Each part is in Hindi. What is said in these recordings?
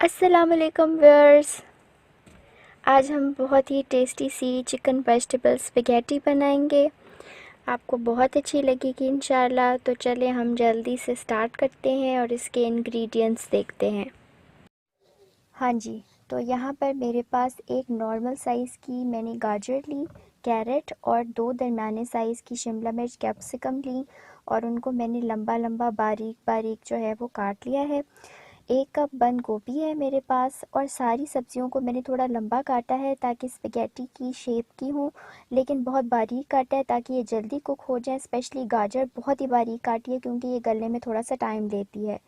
अस्सलामुअलैकुम व्यूअर्स। आज हम बहुत ही टेस्टी सी चिकन वेजिटेबल स्पैगेटी बनाएंगे। आपको बहुत अच्छी लगेगी इंशाल्लाह। तो चलें हम जल्दी से स्टार्ट करते हैं और इसके इंग्रेडिएंट्स देखते हैं। हाँ जी, तो यहाँ पर मेरे पास एक नॉर्मल साइज़ की मैंने गाजर ली, कैरेट और 2 दरमियाने साइज़ की शिमला मिर्च कैप्सिकम ली और उनको मैंने लंबा लंबा बारीक बारीक जो है वो काट लिया है। 1 कप बंद गोभी है मेरे पास और सारी सब्जियों को मैंने थोड़ा लंबा काटा है ताकि स्पैगेटी की शेप की हो, लेकिन बहुत बारीक काटा है ताकि ये जल्दी कुक हो जाए। स्पेशली गाजर बहुत ही बारीक काटी है क्योंकि ये गलने में थोड़ा सा टाइम लेती है।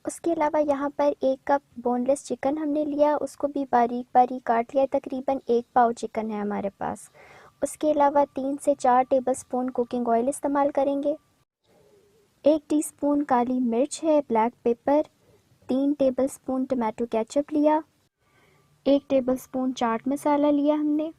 उसके अलावा यहाँ पर 1 कप बोनलेस चिकन हमने लिया, उसको भी बारीक बारीक काट लिया। तकरीबन 1 पाव चिकन है हमारे पास। उसके अलावा 3 से 4 टेबलस्पून कुकिंग ऑयल इस्तेमाल करेंगे। 1 टीस्पून काली मिर्च है, black pepper. 3 tablespoon tomato ketchup लिया। 1 टेबलस्पून चाट मसाला लिया हमने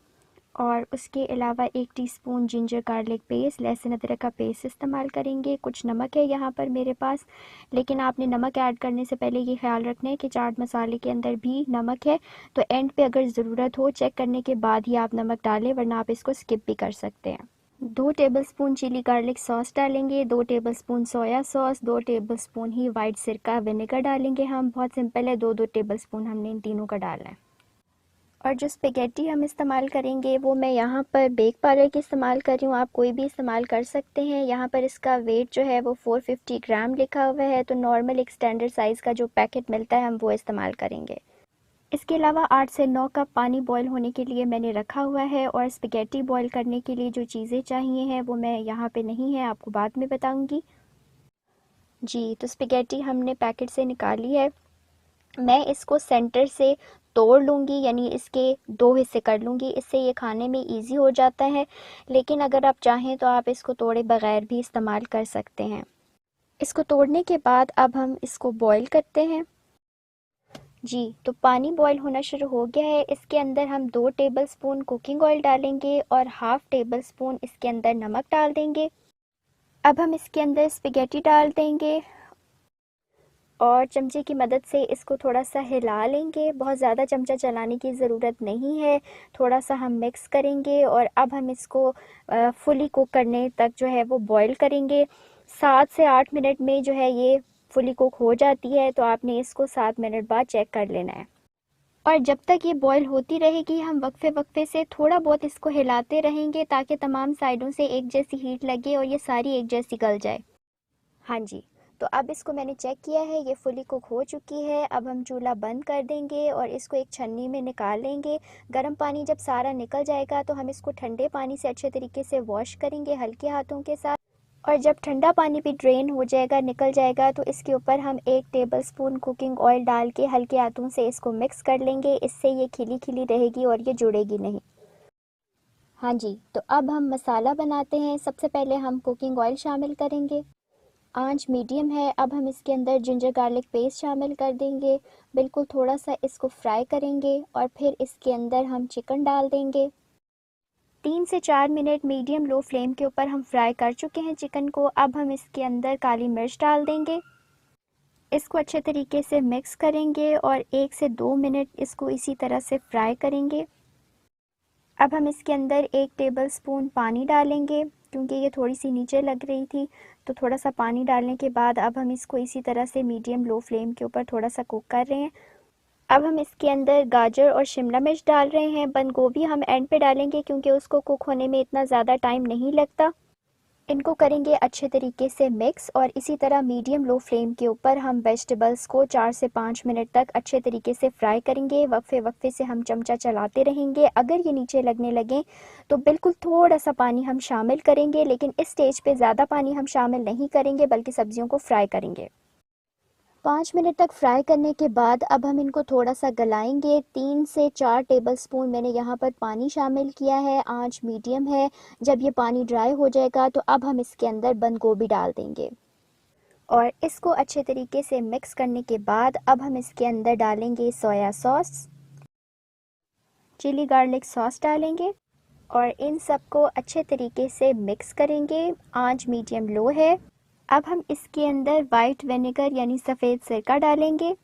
और उसके अलावा 1 टीस्पून जिंजर गार्लिक पेस्ट, लहसुन अदरक का पेस्ट इस्तेमाल करेंगे। कुछ नमक है यहाँ पर मेरे पास, लेकिन आपने नमक ऐड करने से पहले ये ख्याल रखना है कि चाट मसाले के अंदर भी नमक है। तो एंड पे अगर ज़रूरत हो चेक करने के बाद ही आप नमक डालें, वरना आप इसको स्किप भी कर सकते हैं। 2 टेबलस्पून चिली गार्लिक सॉस डालेंगे, 2 टेबलस्पून सोया सॉस, 2 टेबलस्पून ही वाइट सिरका विनेगर डालेंगे हम। बहुत सिंपल है, 2-2 टेबलस्पून हमने इन तीनों का डालना है। और जो स्पैगेटी हम इस्तेमाल करेंगे वो मैं यहाँ पर बेक पार्लर की इस्तेमाल कर रही हूँ। आप कोई भी इस्तेमाल कर सकते हैं। यहाँ पर इसका वेट जो है वो 450 ग्राम लिखा हुआ है। तो नॉर्मल एक स्टैंडर्ड साइज़ का जो पैकेट मिलता है हम वो इस्तेमाल करेंगे। इसके अलावा 8 से 9 कप पानी बॉईल होने के लिए मैंने रखा हुआ है और स्पैगेटी बॉईल करने के लिए जो चीज़ें चाहिए हैं वो मैं यहाँ पे नहीं है, आपको बाद में बताऊँगी। जी, तो स्पैगेटी हमने पैकेट से निकाली है। मैं इसको सेंटर से तोड़ लूँगी, यानी इसके 2 हिस्से कर लूँगी। इससे ये खाने में इजी हो जाता है, लेकिन अगर आप चाहें तो आप इसको तोड़े बगैर भी इस्तेमाल कर सकते हैं। इसको तोड़ने के बाद अब हम इसको बॉईल करते हैं। जी, तो पानी बॉईल होना शुरू हो गया है। इसके अंदर हम 2 टेबलस्पून कुकिंग ऑयल डालेंगे और हाफ़ टेबलस्पून इसके अंदर नमक डाल देंगे। अब हम इसके अंदर स्पैगेटी डाल देंगे और चमचे की मदद से इसको थोड़ा सा हिला लेंगे। बहुत ज़्यादा चमचा चलाने की ज़रूरत नहीं है, थोड़ा सा हम मिक्स करेंगे और अब हम इसको फुली कुक करने तक जो है वो बॉईल करेंगे। 7 से 8 मिनट में जो है ये फुली कुक हो जाती है, तो आपने इसको 7 मिनट बाद चेक कर लेना है। और जब तक ये बॉईल होती रहेगी हम वक्फे वक्फे से थोड़ा बहुत इसको हिलाते रहेंगे ताकि तमाम साइडों से एक जैसी हीट लगे और ये सारी एक जैसी गल जाए। हाँ जी, तो अब इसको मैंने चेक किया है, ये फुली कुक हो चुकी है। अब हम चूल्हा बंद कर देंगे और इसको एक छन्नी में निकाल लेंगे। गर्म पानी जब सारा निकल जाएगा तो हम इसको ठंडे पानी से अच्छे तरीके से वॉश करेंगे हल्के हाथों के साथ। और जब ठंडा पानी भी ड्रेन हो जाएगा, निकल जाएगा, तो इसके ऊपर हम 1 टेबलस्पून कुकिंग ऑयल डाल के हल्के हाथों से इसको मिक्स कर लेंगे। इससे ये खिली खिली रहेगी और ये जुड़ेगी नहीं। हाँ जी, तो अब हम मसाला बनाते हैं। सबसे पहले हम कुकिंग ऑयल शामिल करेंगे। आंच मीडियम है। अब हम इसके अंदर जिंजर गार्लिक पेस्ट शामिल कर देंगे। बिल्कुल थोड़ा सा इसको फ्राई करेंगे और फिर इसके अंदर हम चिकन डाल देंगे। 3 से 4 मिनट मीडियम लो फ्लेम के ऊपर हम फ्राई कर चुके हैं चिकन को। अब हम इसके अंदर काली मिर्च डाल देंगे। इसको अच्छे तरीके से मिक्स करेंगे और 1 से 2 मिनट इसको इसी तरह से फ्राई करेंगे। अब हम इसके अंदर 1 टेबलस्पून पानी डालेंगे क्योंकि ये थोड़ी सी नीचे लग रही थी, तो थोड़ा सा पानी डालने के बाद अब हम इसको इसी तरह से मीडियम लो फ्लेम के ऊपर थोड़ा सा कुक कर रहे हैं। अब हम इसके अंदर गाजर और शिमला मिर्च डाल रहे हैं। बंद गोभी हम एंड पे डालेंगे क्योंकि उसको कुक होने में इतना ज़्यादा टाइम नहीं लगता। इनको करेंगे अच्छे तरीके से मिक्स और इसी तरह मीडियम लो फ्लेम के ऊपर हम वेजिटेबल्स को 4 से 5 मिनट तक अच्छे तरीके से फ्राई करेंगे। वक्फे वक्फे से हम चमचा चलाते रहेंगे। अगर ये नीचे लगने लगे तो बिल्कुल थोड़ा सा पानी हम शामिल करेंगे, लेकिन इस स्टेज पे ज़्यादा पानी हम शामिल नहीं करेंगे बल्कि सब्जियों को फ्राई करेंगे। 5 मिनट तक फ्राई करने के बाद अब हम इनको थोड़ा सा गलाएंगे। 3 से 4 टेबलस्पून मैंने यहाँ पर पानी शामिल किया है। आंच मीडियम है। जब ये पानी ड्राई हो जाएगा तो अब हम इसके अंदर बंद गोभी डाल देंगे और इसको अच्छे तरीके से मिक्स करने के बाद अब हम इसके अंदर डालेंगे soya sauce, chilli garlic sauce डालेंगे और इन सबको अच्छे तरीके से मिक्स करेंगे। आंच मीडियम लो है। अब हम इसके अंदर वाइट विनेगर यानी सफ़ेद सिरका डालेंगे।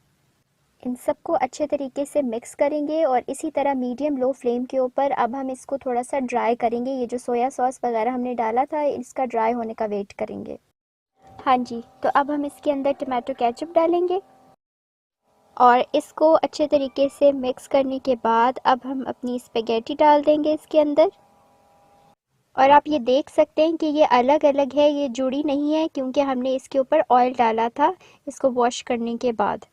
इन सबको अच्छे तरीके से मिक्स करेंगे और इसी तरह मीडियम लो फ्लेम के ऊपर अब हम इसको थोड़ा सा ड्राई करेंगे। ये जो सोया सॉस वगैरह हमने डाला था इसका ड्राई होने का वेट करेंगे। हाँ जी, तो अब हम इसके अंदर टमाटो केचप डालेंगे और इसको अच्छे तरीके से मिक्स करने के बाद अब हम अपनी स्पेगेटी डाल देंगे इसके अंदर। और आप ये देख सकते हैं कि ये अलग अलग है, ये जुड़ी नहीं है क्योंकि हमने इसके ऊपर ऑयल डाला था इसको वॉश करने के बाद।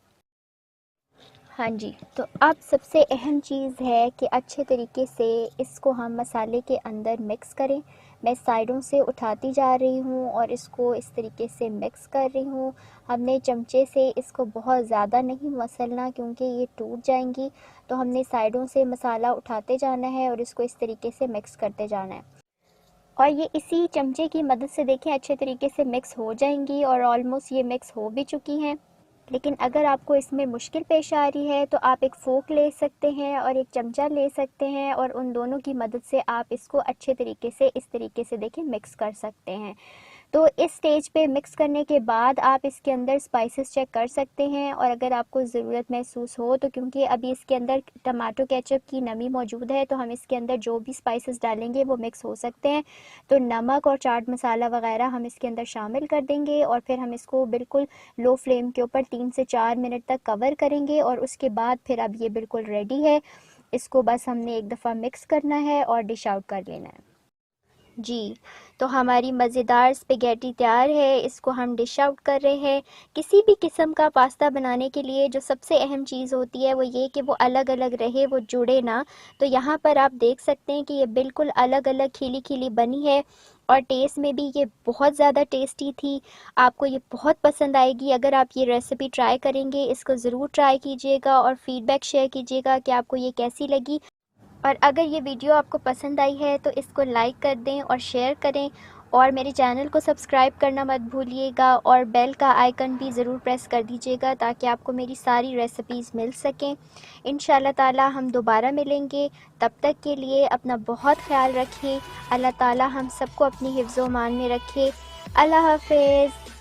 हाँ जी, तो अब सबसे अहम चीज़ है कि अच्छे तरीके से इसको हम मसाले के अंदर मिक्स करें। मैं साइडों से उठाती जा रही हूँ और इसको इस तरीके से मिक्स कर रही हूँ। हमने चमचे से इसको बहुत ज़्यादा नहीं मसलना क्योंकि ये टूट जाएंगी, तो हमने साइडों से मसाला उठाते जाना है और इसको इस तरीके से मिक्स करते जाना है। और ये इसी चमचे की मदद से देखें अच्छे तरीके से मिक्स हो जाएंगी और ऑलमोस्ट ये मिक्स हो भी चुकी हैं। लेकिन अगर आपको इसमें मुश्किल पेश आ रही है तो आप एक फ़ोक ले सकते हैं और एक चमचा ले सकते हैं और उन दोनों की मदद से आप इसको अच्छे तरीके से इस तरीके से देखें मिक्स कर सकते हैं। तो इस स्टेज पे मिक्स करने के बाद आप इसके अंदर स्पाइसेस चेक कर सकते हैं और अगर आपको ज़रूरत महसूस हो तो क्योंकि अभी इसके अंदर टमाटो केचप की नमी मौजूद है तो हम इसके अंदर जो भी स्पाइसेस डालेंगे वो मिक्स हो सकते हैं। तो नमक और चाट मसाला वगैरह हम इसके अंदर शामिल कर देंगे और फिर हम इसको बिल्कुल लो फ्लेम के ऊपर 3 से 4 मिनट तक कवर करेंगे और उसके बाद फिर अब ये बिल्कुल रेडी है। इसको बस हमने एक दफ़ा मिक्स करना है और डिश आउट कर लेना है। जी, तो हमारी मज़ेदार स्पेगेटी तैयार है, इसको हम डिश आउट कर रहे हैं। किसी भी किस्म का पास्ता बनाने के लिए जो सबसे अहम चीज़ होती है वो ये कि वो अलग अलग रहे, वो जुड़े ना। तो यहाँ पर आप देख सकते हैं कि ये बिल्कुल अलग अलग खिली खिली बनी है और टेस्ट में भी ये बहुत ज़्यादा टेस्टी थी। आपको ये बहुत पसंद आएगी। अगर आप ये रेसिपी ट्राई करेंगे, इसको ज़रूर ट्राई कीजिएगा और फ़ीडबैक शेयर कीजिएगा कि आपको ये कैसी लगी। और अगर ये वीडियो आपको पसंद आई है तो इसको लाइक कर दें और शेयर करें और मेरे चैनल को सब्सक्राइब करना मत भूलिएगा और बेल का आइकन भी ज़रूर प्रेस कर दीजिएगा ताकि आपको मेरी सारी रेसिपीज़ मिल सकें। इंशाल्लाह ताला हम दोबारा मिलेंगे, तब तक के लिए अपना बहुत ख्याल रखें। अल्लाह ताला हम सबको अपनी हिफ्ज़-ओ-मान में रखे। अल्लाह हाफ़िज़।